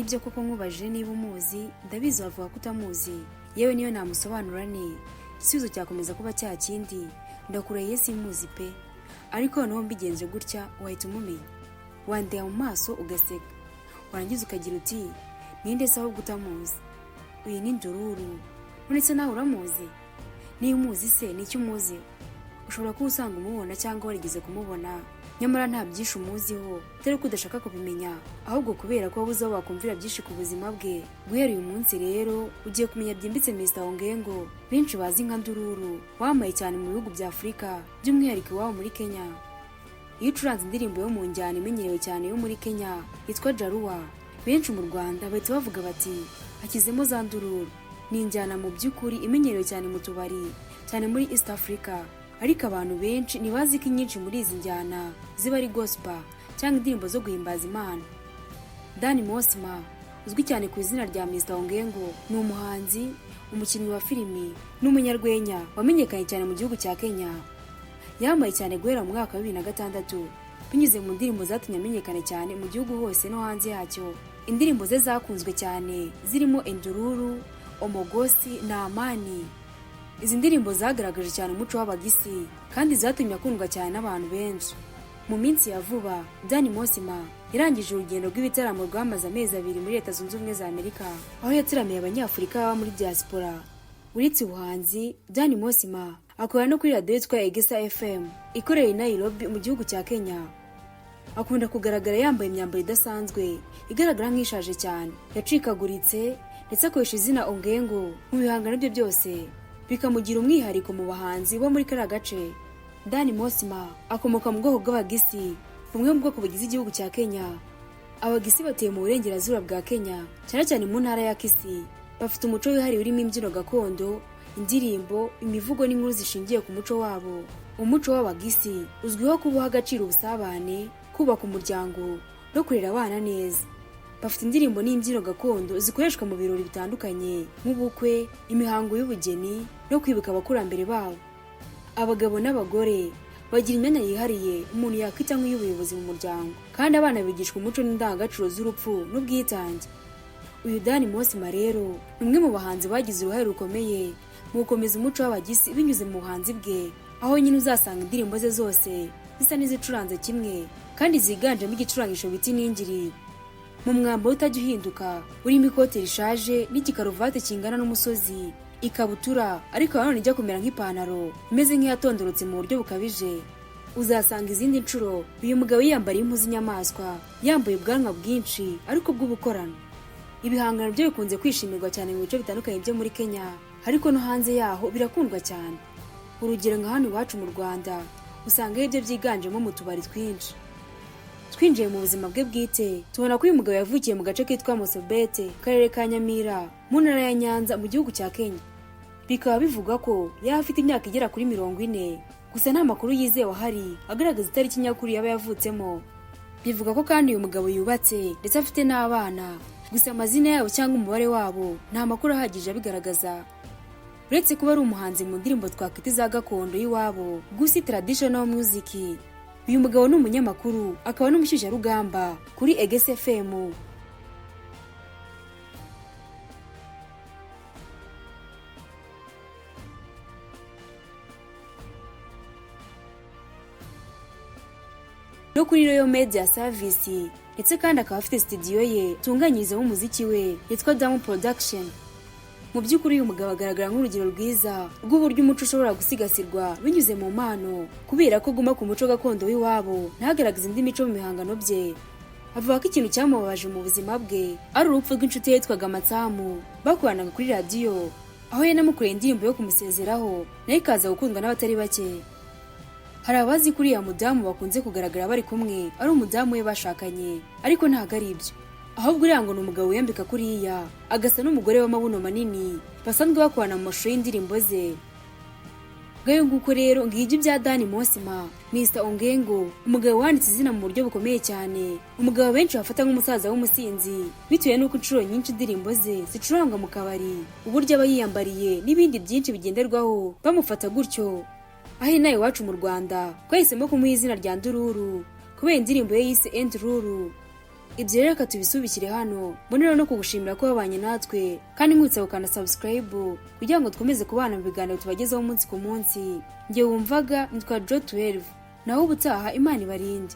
nibyo koko nkubaje niba umuzi ndabizi wavuga ko utamuzi yewe niyo namusobanura ne isubizo cyakomeza kuba cya kindi ndakurahiye simuzi pe ariko noneho mbigenje gutya wahita umumenya wandeba mu maso ugaseka warangiza ukagira uti ninde se ahubwo utamuzi uyu ni Ndururu none se nawe uramuzi niba umuzi se nicyo umuzi ushobora kuba usanga umubona cyangwa warigeze kumubona nyamara nta byinshi umuziho dore ko udashaka kubimenya ahubwo kubera ko wabuze aho wakumvira byinshi ku buzima bwe guhera uyu munsi rero ugiye kumenya byimbitse Mr. Ongengo benshi bazi nka Ndururu wamaye cyane mu bihugu bya Afurika by'umwihariko iwabo muri Kenya. Iyo ucuranze indirimbo yo mu njyana imenyerewe cyane yo muri Kenya yitwa RYA benshi mu Rwanda bahita bavuga bati hakizemo za Ndururu. Ni injyana mu by'ukuri imenyerewe cyane mu tubari cyane muri East Africa, ariko abantu benshi ntibazi ko inyinshi muri izi njyana ziba ari gospel cyangwa indirimbo zo guhimbaza Imana. Dani Mosima uzwi cyane ku izina rya Mr. Ongengo ni umuhanzi, umukinnyi wa filimi n'umunyarwenya wamenyekanye cyane mu gihugu cya Kenya. Yamaye cyane guhera mu mwaka wa 2006 binyuze mu ndirimbo zatumye amenyekana cyane mu gihugu hose no hanze yacyo. Indirimbo ze zakunzwe cyane zirimo Ndururu, Omogosi na Amani. Izi ndirimbo zagaragaje cyane umuco w'abagisi kandi zatumye akundwa cyane n'abantu benshi. Mu minsi ya vuba Dani Mosima yarangije urugendo rw'ibitaramo rwamaze amezi 2 muri Leta Zunze Ubumwe za Amerika aho yataramiye abanyafurika baba muri diaspora. Uretse ubuhanzi Dani Mosima akora no kuri radio yitwa ESE FM ikorera i Nairobi mu gihugu cya Kenya. Akunda kugaragara yambaye imyambaro idasanzwe igaragara nk'ishaje cyane yacikaguritse ndetse akoresha izina Ongengo mu bihangano bye byose bikamugira umwihariko mu bahanzi bo muri kara gace. Dani Mosima akomoka mu bwoko bw'abagisi bumwe mu bwoko bugize igihugu cya Kenya. Abagisi batuye mu burengerazuba bwa Kenya cyane cyane mu ntara ya Kisii. Bafite umuco wihariye urimo imbyino gakondo, indirimbo, imivugo n'inkuru zishingiye ku muco wabo. Umuco w'abagisi uzwiho kubaha agaciro ubusabane, kubaka umuryango no kurera abana neza. Bafite indirimbo n'imbyino gakondo zikoreshwa mu birori bitandukanye nk'ubukwe, imihango y'ubugeni no kwibuka abakurambere babo. Abagabo n'abagore bagira imyanya yihariye umuntu yakwita nk'iy'ubuyobozi mu muryango, kandi abana bigishwa umuco n'indangagaciro z'urupfu n'ubwitange. Uyu Dani Mosima rero ni umwe mu bahanzi bagize uruhare rukomeye mu gukomeza umuco w'abagisi binyuze mu buhanzi bwe, aho nyine uzasanga indirimbo ze zose zisa n'izicuranze kimwe kandi ziganjemo igicurangisho biti n'ingiri. Mu mwambaro utajya uhinduka urimo ikote rishaje n'igikaruvati kingana n'umusozi, ikabutura ariko nanone ijya kumera nk'ipantaro imeze nk'iyatondorotse mu buryo bukabije. Uzasanga izindi nshuro uyu mugabo yiyambariye impu z'inyamaswa, yambaye ubwanwa bwinshi ariko bw'ubukorano. Ibihangano bye bikunze kwishimirwa cyane mu bice bitandukanye byo muri Kenya, ariko no hanze yaho birakundwa cyane. Urugero nka hano iwacu mu Rwanda usanga ibyo byiganjemo mu tubari twinshi. Twinjiye mu buzima bwe bwite tubona ko uyu mugabo yavukiye mu gace kitwa Mosebete, karere ka Nyamira, mu ntara ya Nyanza mu gihugu cya Kenya. Bikaba bivuga ko yaba afite imyaka igera kuri 40, gusa nta makuru yizewe ahari agaragaza itariki nyakuri yaba yavutsemo. Bivuga ko kandi uyu mugabo yubatse ndetse afite n'abana, gusa amazina yabo cyangwa umubare wabo nta makuru ahagije abigaragaza. Uretse kuba ari umuhanzi mu ndirimbo twakwita za gakondo y'iwabo, gusa traditional music, uyu mugabo ni umunyamakuru akaba n'umushyushyarugamba kuri ESE FM. No kuri RYA Media Service, ndetse kandi akaba afite studio ye tunganyirizamo umuziki we yitwa Damu Production. Mu by'ukuri uyu mugabo agaragara nk'urugero rwiza rw'uburyo umuco ushobora gusigasirwa binyuze mu mpano, kubera ko guma ku muco gakondo w'iwabo ntagaragaza indi mico mu bihangano bye. Avuga ko ikintu cyamubabaje mu buzima bwe ari urupfu rw'inshuti ye yitwaga Matsamu bakoranaga kuri radio, aho yanamukoreye indirimbo yo kumusezeraho nayo ikaza gukundwa n'abatari bake. Hari abazi kuri ya mudamu bakunze kugaragara bari kumwe ari umudamu we bashakanye, ariko ntago ari ibyo, ahubwo uriya ngo ni umugabo wiyambika kuriya agasa n'umugore w'amabuno manini basanzwe bakorana mu mashusho y'indirimbo ze. Ngayo nguko rero ngibyo bya Dani Mosima, Mr. Ongengo, umugabo wanditse izina mu buryo bukomeye cyane, umugabo benshi bafata nk'umusaza w'umusinzi bitewe n'uko inshuro nyinshi indirimbo ze zicurangwa mu kabari, uburyo aba yiyambariye n'ibindi byinshi bigenderwaho bamufata gutyo. Aho nawe iwacu mu Rwanda twahisemo kumuha izina rya Ndururu kubera indirimbo ye yise Ndururu. ibyo rero reka tubisubikire hano. Mbonera no kugushimira ko wabanye natwe kandi nkwitsa gukanda subscribe kugira ngo twemeze kubana mu biganiro tubagezaho umunsi ku munsi. Nge wumvaga nitwa Jo 12 naho ubutaha Imana ibarinde.